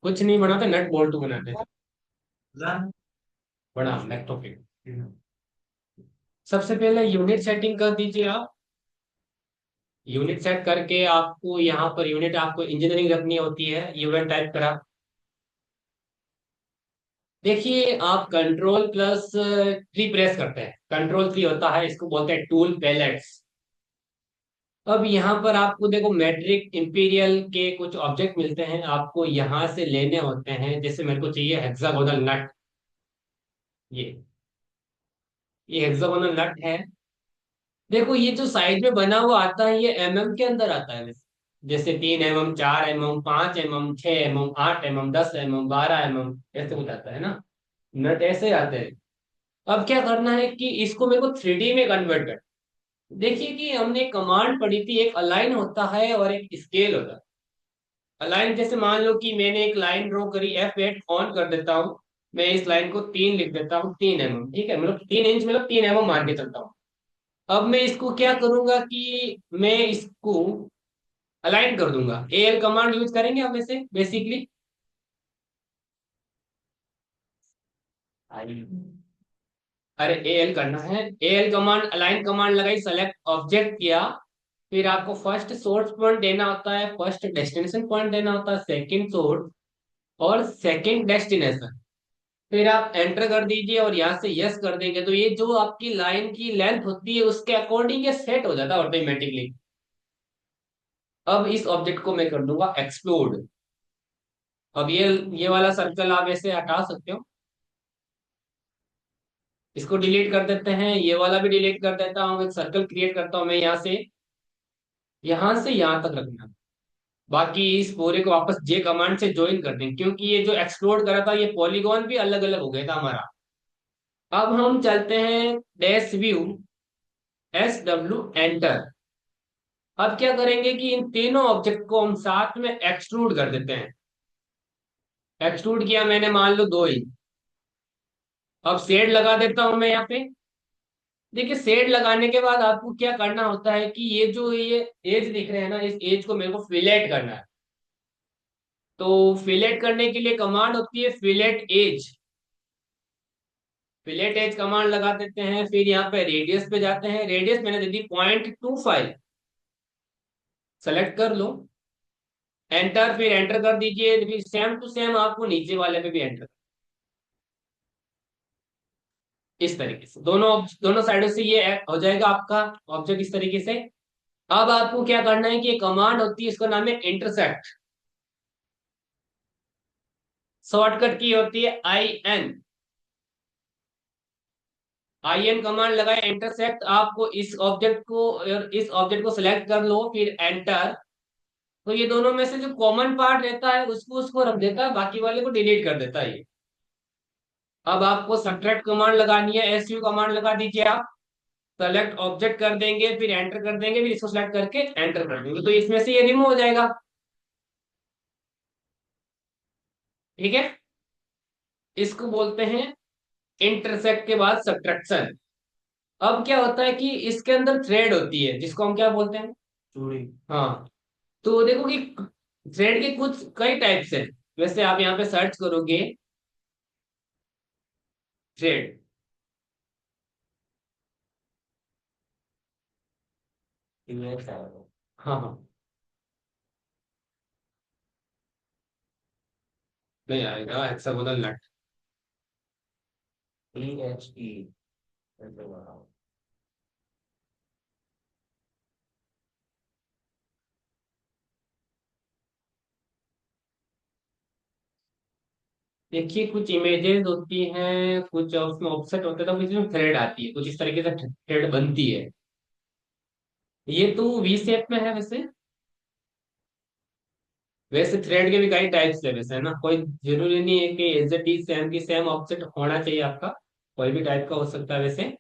कुछ नहीं बनाते, नट बोल्ट बनाते हैं। बड़ा नेक्स्ट टॉपिक। सबसे पहले यूनिट सेटिंग कर दीजिए आप। यूनिट सेट करके आपको यहाँ पर यूनिट आपको इंजीनियरिंग रखनी होती है, यूनिट टाइप करा। देखिए आप कंट्रोल प्लस थ्री प्रेस करते हैं, कंट्रोल थ्री होता है, इसको बोलते हैं टूल पैलेट्स। अब यहाँ पर आपको देखो मैट्रिक इंपीरियल के कुछ ऑब्जेक्ट मिलते हैं, आपको यहाँ से लेने होते हैं। जैसे मेरे को चाहिए हेक्सागोनल नट, ये ये हेक्सागोनल नट है। देखो ये जो साइड में बना हुआ आता है ये एमएम के अंदर आता है वैसे। जैसे 3 mm, 4 mm, 5 mm, 6 mm, 8 mm, 10 mm, 12 mm, ऐसे हो जाता है ना। नट ऐसे आते हैं। अब क्या करना है कि इसको मेरे को थ्री डी में कन्वर्ट कर। देखिए कि हमने कमांड पढ़ी थी, एक अलाइन होता है और एक स्केल होता है। अलाइन जैसे मान लो कि मैंने एक लाइन ड्रॉ करी, F8 ऑन कर देता हूँ। मैं इस लाइन को 3 लिख देता हूँ, 3 mm, ठीक है, मतलब 3 इंच, मतलब 3 mm मान के चलता हूँ। अब मैं इसको क्या करूंगा कि मैं इसको अलाइन कर दूंगा। एल कमांड यूज करेंगे हम इसे बेसिकली। अरे एल करना है, एल कमांड, अलाइन कमांड लगाई, सेलेक्ट ऑब्जेक्ट किया। फिर आपको फर्स्ट सोर्स पॉइंट देना होता है, फर्स्ट डेस्टिनेशन पॉइंट देना होता है, सेकंड सोर्स और सेकंड डेस्टिनेशन। फिर आप एंटर कर दीजिए और यहाँ से यस कर देंगे तो ये जो आपकी लाइन की लेंथ होती है उसके अकॉर्डिंग ये सेट हो जाता है ऑटोमेटिकली। अब इस ऑब्जेक्ट को मैं कर दूंगा एक्सप्लोड। अब ये वाला सर्कल आप ऐसे हटा सकते हो। इसको डिलीट कर देते हैं, ये वाला भी डिलीट कर देता हूँ, एक सर्कल क्रिएट करता हूँ मैं यहाँ से यहाँ तक रखना। बाकी इस पूरे को वापस जे कमांड से ज्वाइन कर दें, क्योंकि ये जो एक्सप्लोड करा था ये पॉलीगॉन भी अलग अलग हो गया था हमारा। अब हम चलते हैं डैश व्यू, SW एंटर। अब क्या करेंगे कि इन तीनों ऑब्जेक्ट को हम साथ में एक्सट्रूड कर देते हैं। एक्सट्रूड किया मैंने मान लो 2 इंच। अब शेड लगा देता हूं मैं यहाँ पे। देखिए शेड लगाने के बाद आपको क्या करना होता है कि ये जो ये एज दिख रहे हैं ना, इस एज को मेरे को फिलेट करना है। तो फिलेट करने के लिए कमांड होती है fillet edge. Fillet edge command लगा देते हैं, फिर यहाँ पे रेडियस पे जाते हैं। रेडियस मैंने दे दी 0.25, सेलेक्ट कर लो, एंटर, फिर एंटर कर दीजिए। फिर सेम टू सेम आपको नीचे वाले पे भी एंटर, इस तरीके से दोनों दोनों साइडों से ये हो जाएगा आपका ऑब्जेक्ट इस तरीके से। अब आपको क्या करना है कि एक कमांड होती है, इसका नाम है इंटरसेक्ट। शॉर्टकट की होती है IN। IN कमांड लगाए, इंटरसेक्ट। आपको इस ऑब्जेक्ट को और इस ऑब्जेक्ट को सिलेक्ट कर लो, फिर एंटर। तो ये दोनों में से जो कॉमन पार्ट रहता है उसको उसको रख देता है, बाकी वाले को डिलीट कर देता है ये। अब आपको सब्ट्रैक्ट कमांड लगानी है, SU कमांड लगा दीजिए आप। सेलेक्ट ऑब्जेक्ट कर देंगे, फिर एंटर कर देंगे, फिर इसको सेलेक्ट करके एंटर कर देंगे, तो इसमें से ये रिमूव हो जाएगा। ठीक है, इसको बोलते हैं इंटरसेक्ट के बाद सब्ट्रैक्शन। अब क्या होता है कि इसके अंदर थ्रेड होती है जिसको हम क्या बोलते हैं, चूड़ी। हाँ, तो देखो कि थ्रेड के कुछ कई टाइप्स हैं। वैसे आप यहाँ पे सर्च करोगे थ्रेड। हाँ हाँ, नहीं आएगा हेक्सागोनल नट। EHE। देखिए कुछ इमेजेस होती हैं, कुछ उसमें ऑफसेट होते हैं, तो इसमें थ्रेड आती है, कुछ इस तरीके से थ्रेड बनती है। ये तो वी शेप में है वैसे। वैसे थ्रेड के भी कई टाइप्स है वैसे, है ना, कोई जरूरी नहीं है कि एज इट इज सेम की सेम ऑफसेट होना चाहिए आपका। कोई भी टाइप का हो सकता है वैसे।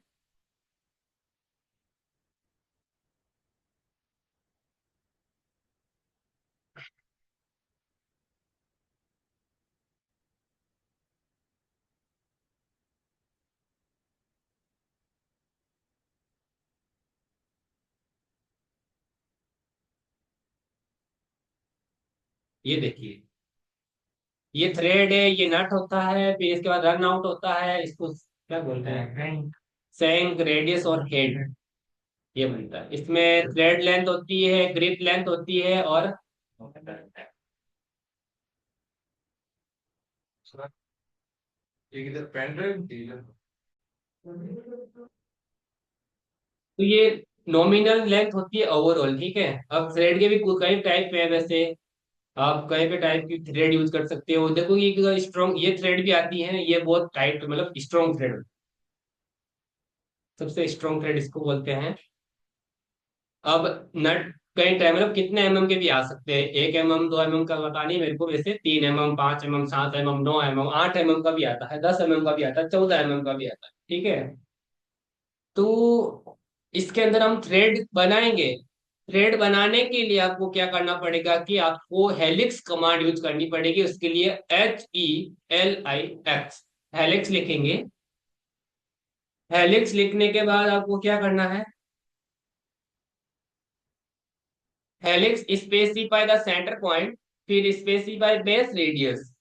ये देखिए, ये थ्रेड है, ये नट होता है, फिर इसके बाद रन आउट होता है, इसको क्या बोलते हैं, सैंक, रेडियस और हेड, ये बनता है। इसमें थ्रेड लेंथ होती है, ग्रिप लेंथ होती है, और एक इधर पेन ड्राइव थी इधर। तो ये नॉमिनल लेंथ होती है ओवरऑल, ठीक है। अब थ्रेड के भी कई टाइप है वैसे, आप कई पे टाइप की थ्रेड यूज कर सकते हो। देखो ये स्ट्रॉन्ग ये थ्रेड भी आती है, ये बहुत टाइट मतलब स्ट्रॉन्ग थ्रेड, सबसे स्ट्रॉन्ग थ्रेड इसको बोलते हैं। अब नट कई टाइम मतलब कितने के भी आ सकते हैं, 1 mm 2 mm का पता नहीं मेरे को, वैसे 3 mm 5 mm 7 mm 9 mm 8 mm का भी आता है, 10 mm का भी आता है, 14 mm का भी आता है, ठीक है। तो इसके अंदर हम थ्रेड बनाएंगे। थ्रेड बनाने के लिए आपको क्या करना पड़ेगा कि आपको हेलिक्स कमांड यूज करनी पड़ेगी। उसके लिए HELIX हेलिक्स लिखेंगे। हेलिक्स लिखने के बाद आपको क्या करना है, helix specify the center point, फिर स्पेसिफाई बेस रेडियस,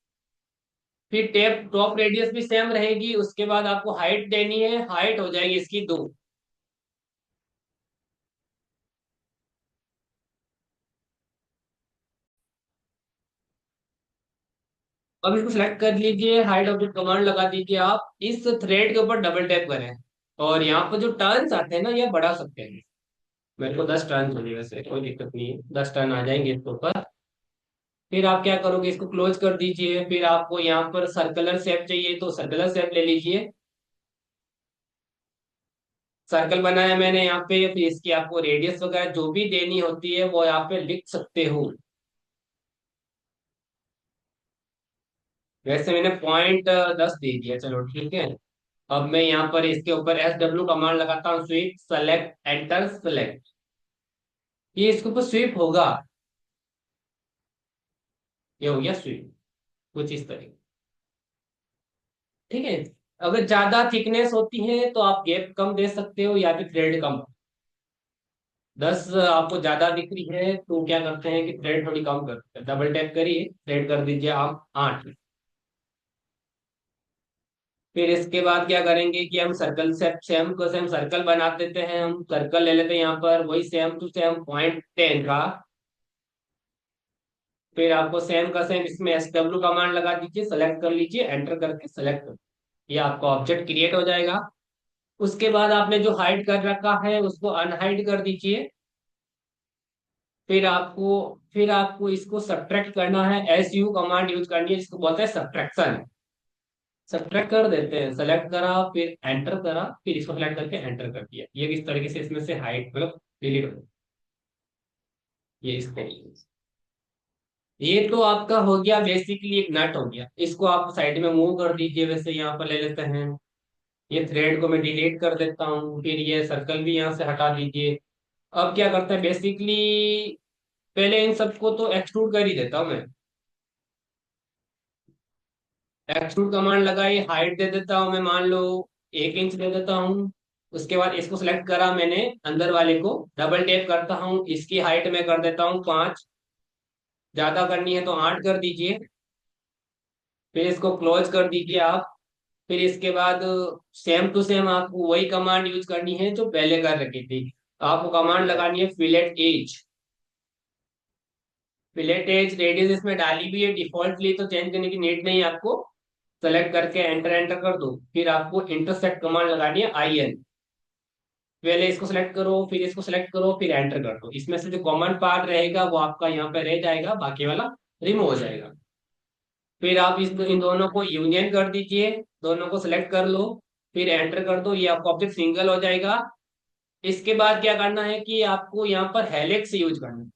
फिर टेप टॉप रेडियस भी सेम रहेगी। उसके बाद आपको हाइट देनी है, हाइट हो जाएगी इसकी 2। अब इसको सिलेक्ट कर लीजिए, हाइड ऑब्जेक्ट कमांड लगा दीजिए। आप इस थ्रेड के ऊपर डबल टैप करें, और यहाँ पर जो टर्न्स आते हैं ना, ये बढ़ा सकते हैं। मेरे को 10 टर्न चाहिए, वैसे कोई दिक्कत नहीं है, 10 टर्न आ जाएंगे इसके ऊपर। फिर आप क्या करोगे, इसको क्लोज कर दीजिए। फिर आपको यहाँ पर सर्कुलर शेप चाहिए तो सर्कुलर शेप ले लीजिए। सर्कल बनाया मैंने यहाँ पे, फिर इसकी आपको रेडियस वगैरह जो भी देनी होती है वो यहाँ पे लिख सकते हो। वैसे मैंने .10 दे दिया, चलो ठीक है। अब मैं यहाँ पर इसके ऊपर SW कमांड लगाता हूँ, स्वीप सेलेक्ट एंटर सेलेक्ट, ये इसके ऊपर स्वीप होगा। ये हो गया स्वीप, कुछ इस तरीके, ठीक है। अगर ज्यादा थिकनेस होती है तो आप गैप कम दे सकते हो, या फिर थ्रेड कम। 10 आपको ज्यादा दिख रही है तो क्या करते हैं कि थ्रेड थोड़ी कम करते हैं, डबल टैप करिए, थ्रेड कर दीजिए आप 8। फिर इसके बाद क्या करेंगे कि हम सर्कल से सेम को सेम सर्कल बना देते हैं। हम सर्कल ले लेते हैं यहाँ पर, वही सेम टू सेम .10 का। फिर आपको सेम का सेम इसमें SW कमांड लगा दीजिए, सेलेक्ट कर लीजिए, एंटर करके सेलेक्ट कर, ये आपका ऑब्जेक्ट क्रिएट हो जाएगा। उसके बाद आपने जो हाइड कर रखा है उसको अनहाइड कर दीजिए। फिर आपको इसको सब्ट्रैक्ट करना है, SU कमांड यूज करनी है, जिसको बोलते हैं सब्ट्रैक्शन। सब्ट्रैक्ट कर देते हैं, सेलेक्ट करा फिर एंटर करा, फिर इसको सेलेक्ट करके एंटर कर दिया। ये किस तरीके से इसमें से हाइड मतलब डिलीट हो, ये इस तरीके से। ये तो आपका हो गया बेसिकली, एक नट हो गया। इसको आप साइड में मूव कर दीजिए, वैसे यहाँ पर ले लेते हैं। ये थ्रेड को मैं डिलीट कर देता हूँ, फिर ये सर्कल भी यहाँ से हटा दीजिए। अब क्या करते हैं बेसिकली, पहले इन सबको तो एक्सट्रूड कर ही देता हूँ मैं। एक्सट्रूड कमांड लगाई, हाइट दे देता हूँ मैं, मान लो 1 इंच दे देता हूँ। उसके बाद इसको सिलेक्ट करा मैंने, अंदर वाले को डबल टैप करता हूँ, इसकी हाइट में कर देता हूँ 5, ज्यादा करनी है तो 8 कर दीजिए। फिर इसको क्लोज कर दीजिए आप। फिर इसके बाद सेम टू सेम आपको वही कमांड यूज करनी है जो पहले कर रखी थी। आपको कमांड लगानी है fillet edge. Fillet edge radius इसमें डाली भी है डिफॉल्टली, तो चेंज करने की नीड नहीं है आपको। सेलेक्ट करके एंटर एंटर कर दो। फिर आपको इंटरसेक्ट कमांड लगानी है IN। पहले इसको सेलेक्ट करो, फिर इसको सेलेक्ट करो, फिर एंटर कर दो। इसमें से जो कॉमन पार्ट रहेगा वो आपका यहाँ पे रह जाएगा, बाकी वाला रिमूव हो जाएगा। फिर आप इन दोनों को यूनियन कर दीजिए, दोनों को सिलेक्ट कर लो, फिर एंटर कर दो, ये आपका ऑब्जेक्ट सिंगल हो जाएगा। इसके बाद क्या करना है कि आपको यहाँ पर हेलिक्स यूज करना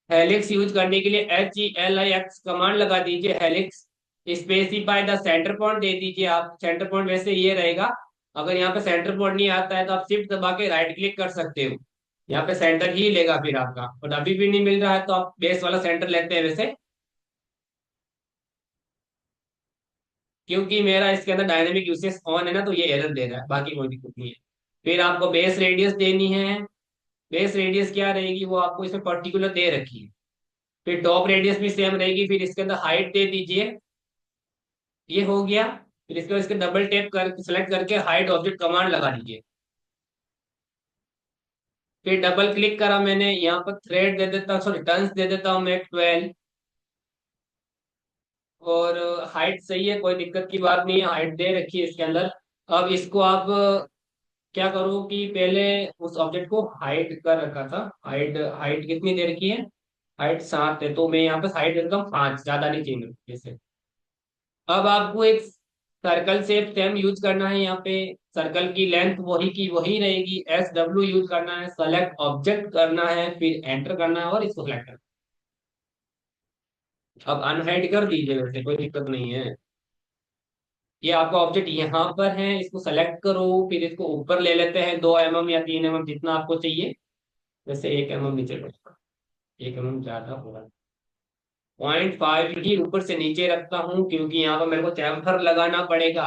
है। हेलिक्स यूज करने के लिए HELIX कमांड लगा दीजिए, helix specify the center point दे दीजिए। आप सेंटर पॉइंट वैसे ये रहेगा, अगर यहाँ पे सेंटर पॉइंट नहीं आता है तो आप शिफ्ट दबा के राइट क्लिक कर सकते हो, यहाँ पे सेंटर ही लेगा फिर आपका। और अभी भी नहीं मिल रहा है तो आप बेस वाला सेंटर लेते हैं वैसे, क्योंकि मेरा इसके अंदर डायनेमिक यूसेज ऑन है ना, तो ये एरर दे रहा है, बाकी कोई दिक्कत नहीं है। फिर आपको बेस रेडियस देनी है। बेस रेडियस क्या रहेगी वो आपको इसमें पर्टिकुलर दे रखी है। फिर टॉप रेडियस भी सेम रहेगी। फिर इसके अंदर हाइट दे दीजिए, ये हो गया। फिर इसके बाद इसके डबल टैप कर सेलेक्ट करके हाइड ऑब्जेक्ट कमांड लगा दीजिए। फिर डबल क्लिक करा मैंने, यहाँ पर थ्रेड दे देता हूँ, सॉरी टर्न्स दे देता हूँ मैं 12। और हाइट सही है, कोई दिक्कत की बात नहीं है, हाइट दे रखी है इसके अंदर। अब इसको आप क्या करो कि पहले उस ऑब्जेक्ट को हाइड कर रखा था, हाइट हाइट कितनी दे रखी है, हाइट 7 है, तो मैं यहाँ पे हाइट दे देता हूँ 5, ज्यादा नहीं चाहिए जैसे। अब आपको एक सर्कल शेप सेम यूज करना है यहाँ पे। सर्कल की लेंथ वही की वही रहेगी, SW यूज करना है, सेलेक्ट ऑब्जेक्ट करना है, फिर एंटर करना है और इसको सेलेक्ट करना है। अब अनहाइड कर दीजिए, वैसे कोई दिक्कत नहीं है। ये आपका ऑब्जेक्ट यहाँ पर है, इसको सेलेक्ट करो, फिर इसको ऊपर ले लेते हैं 2 mm या 3 mm जितना आपको चाहिए। वैसे 1 mm नीचे रखता, 1 mm ज्यादा होगा। 0.5 ही ऊपर से नीचे रखता हूँ क्योंकि यहाँ पर मेरे को चैम्फर लगाना पड़ेगा।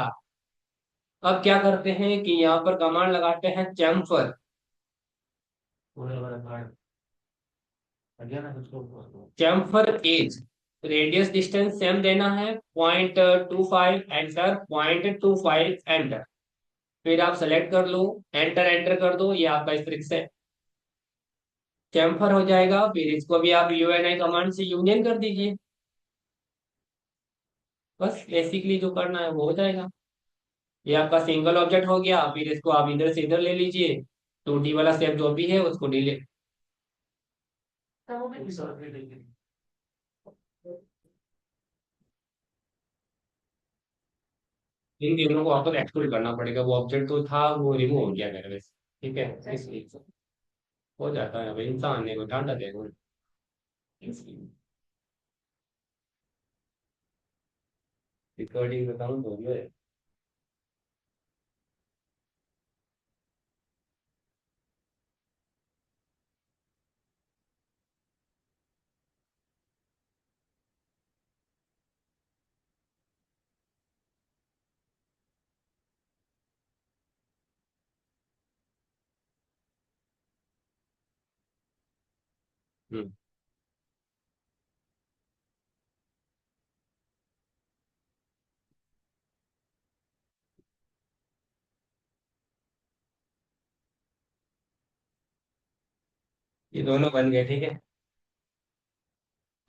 अब क्या करते हैं कि यहाँ पर कमांड लगाते हैं chamfer. Chamfer edge, radius distance same देना है, 0.25 एंटर, 0.25 एंटर। फिर आप सेलेक्ट कर लो, एंटर एंटर कर दो, ये आपका इस तरीके से चैम्फर हो जाएगा। फिर इसको भी आप UNI कमांड से यूनियन कर दीजिए। बस बेसिकली जो करना है वो हो जाएगा। ये आपका सिंगल ऑब्जेक्ट हो गया। फिर इसको आप इधर से इधर ले लीजिए, 2D वाला शेप जो भी है उसको डिलीट, इन तीनों को आपको एक्सक्लूड करना पड़ेगा। वो ऑब्जेक्ट तो था वो रिमूव हो गया मेरे से। ठीक है, इसलिए हो जाता है भाई, इंसान ने को डांटा देगा इसलिए। रिकॉर्डिंग का काउंट हो गया है। हम्म। ये दोनों बन गए, ठीक है।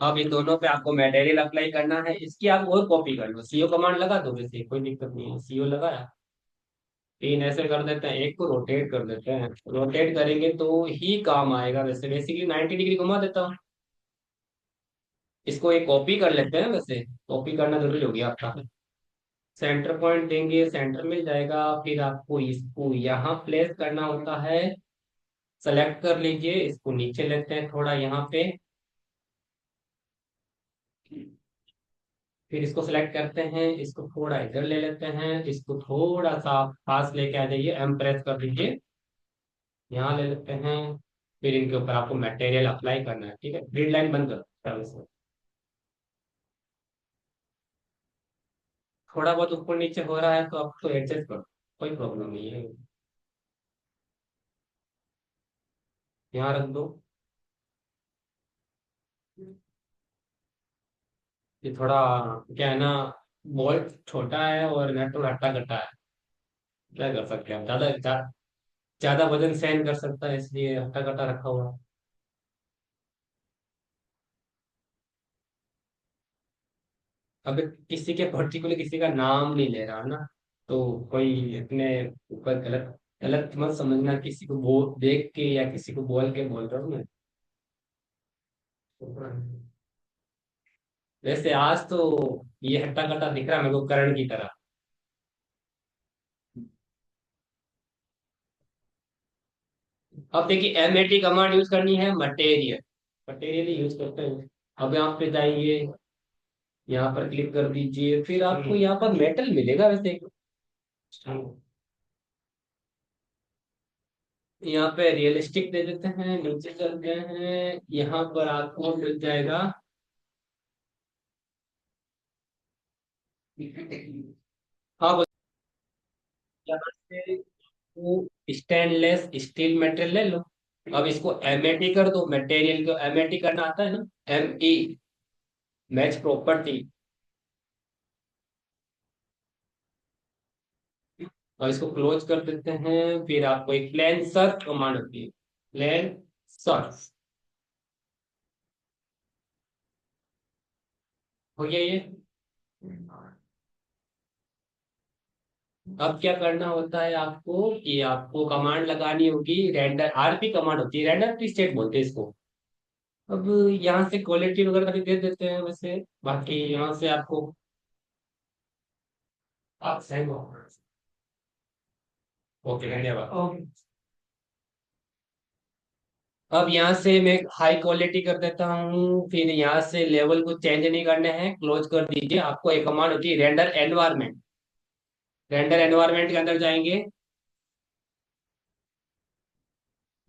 अब इन दोनों पे आपको मटेरियल अप्लाई करना है, इसकी आप और कॉपी कर लो, CO कमांड लगा दो, वैसे कोई दिक्कत नहीं है, CO लगाया। 3 ऐसे कर देते हैं, एक को रोटेट कर देते हैं, रोटेट करेंगे तो ही काम आएगा। वैसे बेसिकली 90 डिग्री घुमा देता हूँ। इसको एक कॉपी कर लेते हैं, वैसे कॉपी करना जरूरी हो गया आपका। सेंटर पॉइंट देंगे, सेंटर मिल जाएगा। फिर आपको इसको यहाँ प्लेस करना होता है। सेलेक्ट कर लीजिए, इसको नीचे लेते हैं थोड़ा यहाँ पे। फिर इसको सेलेक्ट करते हैं, इसको थोड़ा इधर ले लेते हैं, इसको थोड़ा सा पास लेके आ जाइए, एम प्रेस कर दीजिए, यहाँ ले लेते हैं। फिर इनके ऊपर आपको मटेरियल अप्लाई करना है, ठीक है। ग्रिड लाइन बंद करो इसमें। थोड़ा बहुत ऊपर नीचे हो रहा है तो आपको एडजस्ट करो, कोई प्रॉब्लम नहीं है। यहाँ रख दो। ये थोड़ा क्या है ना, बॉल छोटा है और नेट हट्टा कट्टा है। क्या कर सकते हैं हम, ज्यादा वजन सहन कर सकता है, इसलिए हट्टा कट्टा रखा हुआ है। अब किसी के पर्टिकुलर किसी का नाम नहीं ले रहा ना, तो कोई अपने ऊपर गलत गलत मत समझना, किसी को बोल देख के या किसी को बोल के बोल रहा हूँ मैं। वैसे आज तो ये हट्टा कट्टा दिख रहा है मेरे को करण की तरह। अब देखिए MAT कमांड यूज करनी है, मटेरियल मटेरियल ही यूज करते हैं। अब यहाँ पे जाइए, यहाँ पर क्लिक कर दीजिए, फिर आपको यहाँ पर मेटल मिलेगा वैसे। यहाँ पे रियलिस्टिक दे देते हैं, नीचे चल गए हैं, यहाँ पर आपको मिल जाएगा। हाँ बस, यहाँ से वो स्टेनलेस स्टील मटेरियल ले लो। अब इसको MAT कर दो, मटेरियल को MAT करना आता है ना, ME, मैच प्रॉपर्टी। और इसको क्लोज कर देते हैं। फिर आपको एक प्लेन सर्फ कमांड होती है, प्लेन सर्फ। हो गया ये। अब क्या करना होता है आपको कि आपको कमांड लगानी होगी, रेंडर आरपी कमांड होती है, रेंडर प्री स्टेट बोलते हैं इसको। अब यहाँ से क्वालिटी वगैरह भी दे देते हैं वैसे, बाकी यहाँ से आपको आप सही हो। ओके, धन्यवाद। अब यहाँ से मैं हाई क्वालिटी कर देता हूँ। फिर यहाँ से लेवल को चेंज नहीं करने हैं, क्लोज कर दीजिए। आपको एक कमांड होती है रेंडर एनवायरनमेंट। रेंडर एनवायरनमेंट के अंदर जाएंगे।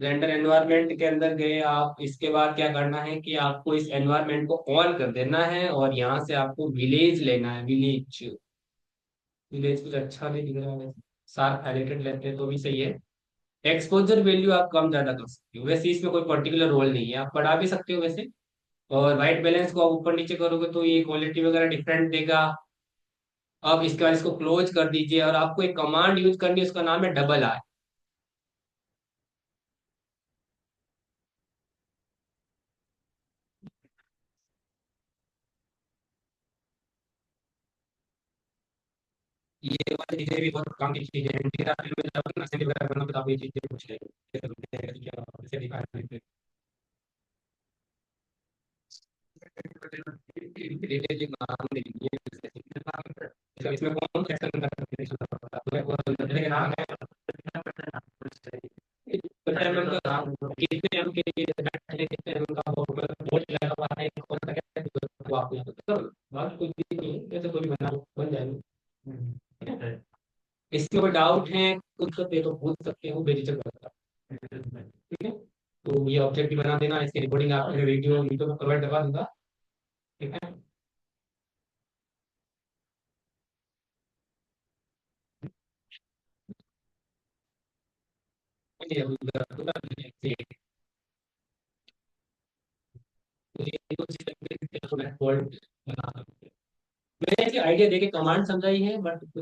रेंडर एनवायरनमेंट के अंदर गए आप, इसके बाद क्या करना है कि आपको इस एनवायरनमेंट को ऑन कर देना है और यहाँ से आपको विलेज लेना है, विलेज। विलेज कुछ अच्छा नहीं दिख रहा है, शार्प हाइलाइटेड लेते हैं तो भी सही है। एक्सपोजर वैल्यू आप कम ज्यादा कर सकते हो, वैसे इसमें कोई पर्टिकुलर रोल नहीं है, आप बढ़ा भी सकते हो वैसे। और वाइट बैलेंस को आप ऊपर नीचे करोगे तो ये क्वालिटी वगैरह डिफरेंट देगा। अब इसके बाद इसको क्लोज कर दीजिए और आपको एक कमांड यूज करनी है, उसका नाम है डबल आर। ये वाली चीजें भी बहुत काम की चीजें हैं, इंटीग्रल में जब अपना असेंबली वगैरह करना हो तो आप ये चीजें पूछ लेंगे, जैसे करते हैं, क्या जैसे दिखा रहे थे। रिलेटिव नाम दे दीजिए, जैसे नाम है। तो इसमें कौन सा सेक्शन का है, वो बंदे का नाम है। कितने एमएम का, कितने एमएम के लिए बैठने, कितने एमएम का बोल्ट लगा हुआ है, कौन सा क्या है, वो आपको यहाँ पे बात कुछ भी नहीं है, कैसे कोई भी बना बन जाएगा। ठीक है? इसमें कोई डाउट है कुछ तो पूछ सकते हो बेझिझक बता। ठीक है, तो ये ऑब्जेक्ट भी बना देना, इसकी रिकॉर्डिंग आपको वीडियो वीडियो में प्रोवाइड करवा दूंगा। ठीक है। मैंने इसकी आइडिया देके कमांड समझाई है बट